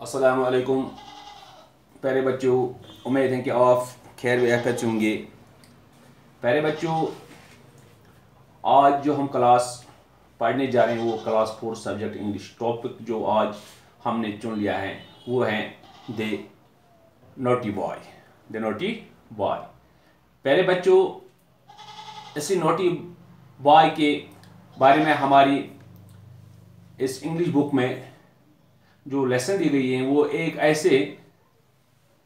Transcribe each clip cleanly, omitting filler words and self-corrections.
अस्सलाम वालेकुम प्यारे बच्चों, उम्मीद है कि आप खैर वफियत होंगे। प्यारे बच्चों, आज जो हम क्लास पढ़ने जा रहे हैं वो क्लास 4 सब्जेक्ट इंग्लिश। टॉपिक जो आज हमने चुन लिया है वो है the naughty boy. The naughty boy. प्यारे बच्चों, इसी नोटी बॉय के बारे में हमारी इस इंग्लिश बुक में जो लेसन दी गई है वो एक ऐसे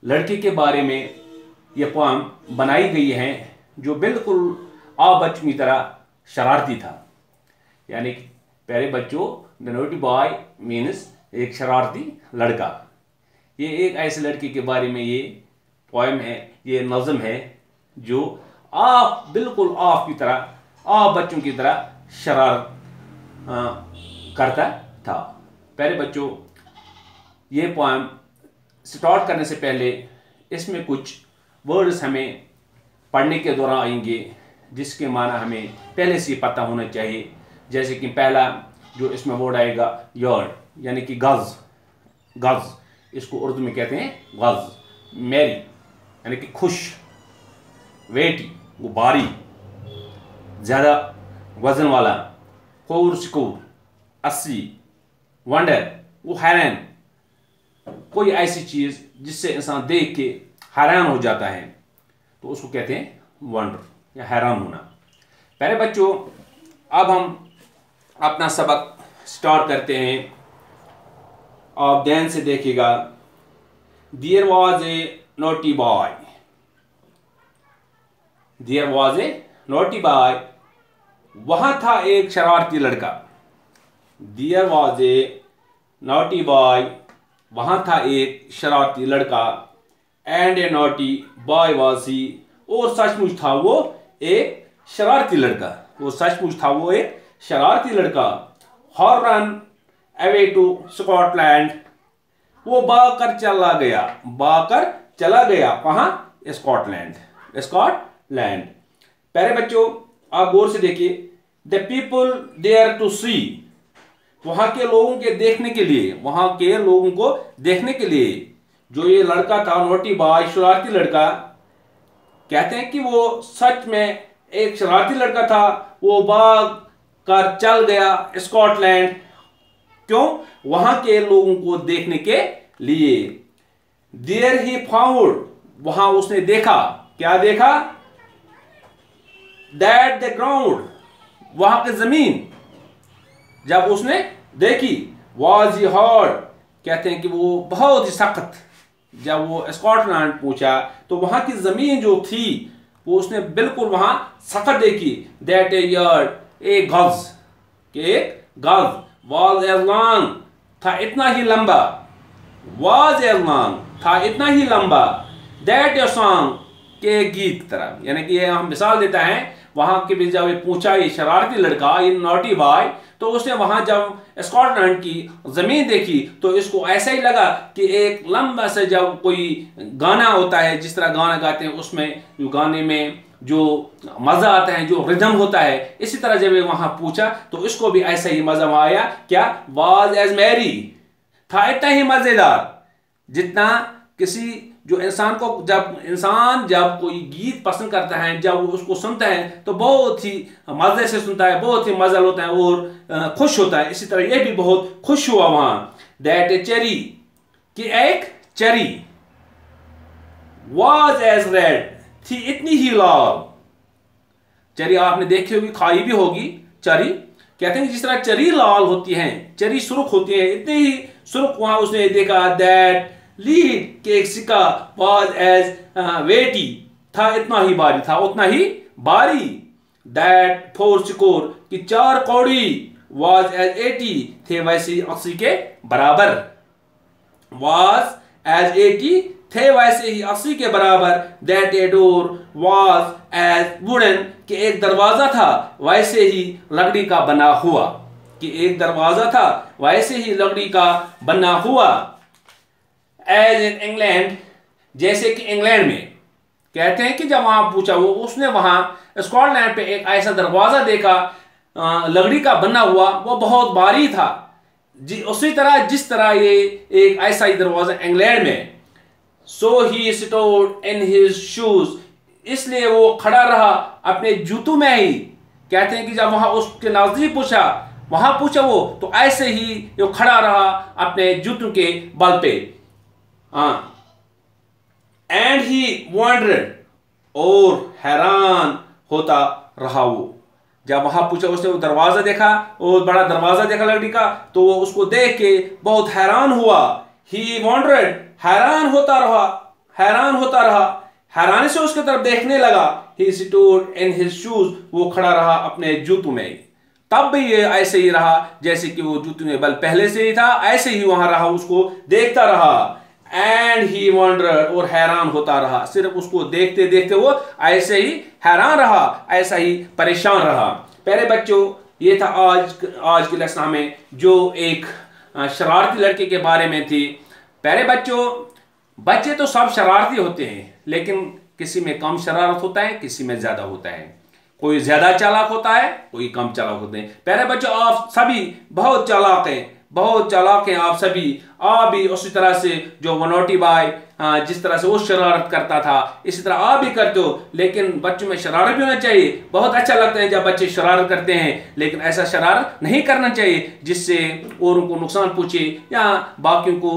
लड़के के बारे में ये पोएम बनाई गई है जो बिल्कुल बच्चों की तरह शरारती था। यानी प्यारे बच्चों, द नोटी बॉय मीन्स एक शरारती लड़का। ये एक ऐसे लड़के के बारे में ये पोएम है, ये नज़म है जो बिल्कुल की तरह बच्चों की तरह शरारत करता था। प्यारे बच्चों, ये पोएम स्टार्ट करने से पहले इसमें कुछ वर्ड्स हमें पढ़ने के दौरान आएंगे जिसके माना हमें पहले से पता होना चाहिए। जैसे कि पहला जो इसमें वर्ड आएगा यार्ड, यानी कि गज। गज इसको उर्दू में कहते हैं गज। मैरी यानी कि खुश। वेटी वो भारी, ज़्यादा वजन वाला। कोर सिकोर 80। वंडर वो हैरान, कोई ऐसी चीज़ जिससे इंसान देख के हैरान हो जाता है तो उसको कहते हैं वंडर या हैरान होना। प्यारे बच्चों, अब हम अपना सबक स्टार्ट करते हैं। आप ध्यान से देखिएगा। There was a naughty boy. There was a naughty boy. वहां था एक शरारती लड़का। There was a naughty boy. वहां था एक शरारती लड़का। And a naughty boy was he. और सचमुच था वो एक शरारती लड़का। वो सचमुच था वो एक शरारती लड़का। हॉर रन अवे टू स्कॉटलैंड। वो भागकर चला गया। भागकर चला गया कहां? स्कॉटलैंड। स्कॉटलैंड। प्यारे बच्चों, आप गौर से देखिए। The people there to see. वहां के लोगों के देखने के लिए, वहां के लोगों को देखने के लिए जो ये लड़का था, नोटी बॉय, शरारती लड़का, कहते हैं कि वो सच में एक शरारती लड़का था। वो भाग कर चल गया स्कॉटलैंड। क्यों? वहां के लोगों को देखने के लिए। There he found. वहां उसने देखा। क्या देखा? That the ground. वहां की जमीन जब उसने देखी, वाज ही हार्ड। कहते हैं कि वो बहुत ही सख्त। जब वो स्कॉटलैंड पहुंचा तो वहां की जमीन जो थी वो उसने बिल्कुल वहां सख्त देखी। दैट ए यार्ड, एक गज, के एक गज। वाज एज लॉन्ग, था इतना ही लंबा। वाज एज लॉन्ग, था इतना ही लंबा। दैट ए सॉन्ग, के गीत की तरह। यानी कि ये हम मिसाल देता है। वहां के भी जब पूछा ये शरारती लड़का, ये नॉटी बॉय, तो उसने वहां जब स्कॉटलैंड की जमीन देखी तो इसको ऐसा ही लगा कि एक लंबा से जब कोई गाना होता है, जिस तरह गाना गाते हैं उसमें जो गाने में जो मजा आता है, जो रिदम होता है, इसी तरह जब वहां पूछा तो इसको भी ऐसा ही मजा आया। क्या? वाज एज मैरी, था इतना ही मजेदार जितना किसी जो इंसान को, जब कोई गीत पसंद करता है, जब वो उसको सुनता है तो बहुत ही मजे से सुनता है, बहुत ही मजा होता है और खुश होता है। इसी तरह ये भी बहुत खुश हुआ वहां। दैट ए चेरी, कि एक चेरी। वाज एज रेड, थी इतनी ही लाल। चेरी आपने देखी होगी, खाई भी होगी चेरी। कहते हैं जिस तरह चेरी लाल होती है, चेरी सुर्ख होती है, इतनी ही सुर्ख वहां उसने देखा। दैट लीड, के एक सिक्का। वाज एज वेटी, था इतना ही भारी, था उतना ही भारी। दैट 4 स्कोर, की 4 कौड़ी। वाज एज 80, थे वैसे 80 के बराबर। वाज एज 80, थे वैसे ही 80 के बराबर। That a door was as wooden, कि एक दरवाजा था वैसे ही लकड़ी का बना हुआ। कि एक दरवाजा था वैसे ही लकड़ी का बना हुआ। एज इन इंग्लैंड, जैसे कि इंग्लैंड में। कहते हैं कि जब वहां पूछा वो, उसने वहां स्कॉटलैंड पे एक ऐसा दरवाजा देखा लकड़ी का बना हुआ, वो बहुत भारी था। जी उसी तरह जिस तरह ये एक ऐसा ही दरवाजा इंग्लैंड में, सो ही स्टोड इन हिज शूज, इसलिए वो खड़ा रहा अपने जूतों में ही। कहते हैं कि जब वहां उसके नजदीक पूछा, वहां पूछा वो, तो ऐसे ही वो खड़ा रहा अपने जूतों के बल पे। एंड ही वंडर्ड, और हैरान होता रहा वो। जब वहां पूछा, उसने वो दरवाजा देखा, वो बड़ा दरवाजा देखा लकड़ी का, तो वो उसको देख के बहुत हैरान हुआ। ही वंडर्ड, हैरान होता रहा, हैरान होता रहा, हैरानी से उसकी तरफ देखने लगा। He stood in his shoes, वो खड़ा रहा अपने जूतों में। तब भी ये ऐसे ही रहा जैसे कि वो जूतों में बल पहले से ही था, ऐसे ही वहां रहा, उसको देखता रहा। एंड ही वंडर्ड, और हैरान होता रहा, सिर्फ उसको देखते देखते वो ऐसे ही हैरान रहा, ऐसा ही परेशान रहा। प्यारे बच्चों, ये था आज के लेसन में जो एक शरारती लड़के के बारे में थी। प्यारे बच्चों, बच्चे तो सब शरारती होते हैं, लेकिन किसी में कम शरारत होता है, किसी में ज्यादा होता है। कोई ज्यादा चालाक होता है, कोई कम चालाक होते हैं। प्यारे बच्चों, आप सभी बहुत चालाक हैं, बहुत चालाक हैं आप सभी। आप भी उसी तरह से जो नोटी बॉय जिस तरह से वो शरारत करता था, इसी तरह आप भी करते हो। लेकिन बच्चों में शरारत भी होना चाहिए। बहुत अच्छा लगता है जब बच्चे शरारत करते हैं, लेकिन ऐसा शरारत नहीं करना चाहिए जिससे औरों को नुकसान पहुंचे या बाकियों को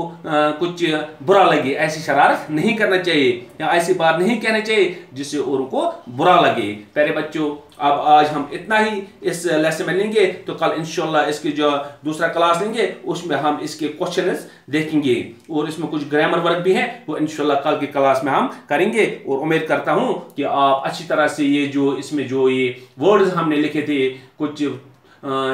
कुछ बुरा लगे। ऐसी शरारत नहीं करना चाहिए या ऐसी बात नहीं कहना चाहिए जिससे औरों को बुरा लगे। प्यारे बच्चों, अब आज हम इतना ही इस लेसन में लेंगे, तो कल इंशाल्लाह इसकी जो दूसरा क्लास लेंगे उसमें हम इसके क्वेश्चंस देखेंगे, और इसमें कुछ ग्रामर वर्क भी है, वो इंशाल्लाह कल की क्लास में हम करेंगे। और उम्मीद करता हूं कि आप अच्छी तरह से ये जो इसमें जो ये वर्ड्स हमने लिखे थे, कुछ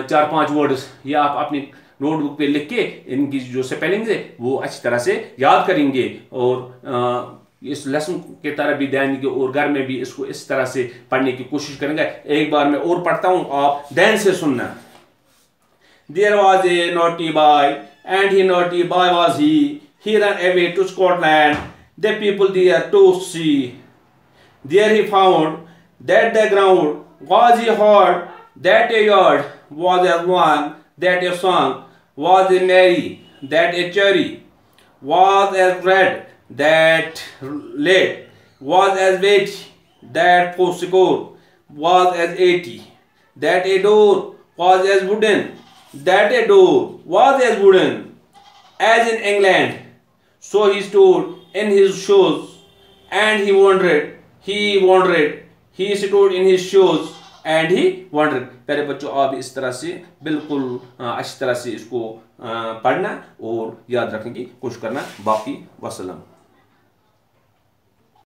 4-5 वर्ड्स, ये आप अपनी नोटबुक पे लिख के इनकी जो स्पेलिंग है वो अच्छी तरह से याद करेंगे, और इस लेसन के तरफ भी ध्यान देंगे, और घर में भी इसको इस तरह से पढ़ने की कोशिश करेंगे। एक बार मैं और पढ़ता हूं, आप ध्यान से सुनना। There was a naughty boy, and he naughty boy was he. He ran away to Scotland, the people there to see. There he found that the ground was a hard, that a yard was as one, that a song was a merry, that a cherry was as red, that lead was as weighty, that fourscore was as 80, that a door was as wooden, that a door was as wooden as in England. So he stood in his shoes, and he wondered, he stood in his shoes, and he wondered. प्यारे बच्चों, आप इस तरह से बिल्कुल अच्छी तरह से इसको पढ़ना और याद रखने की कोशिश करना। बाकी वसलम।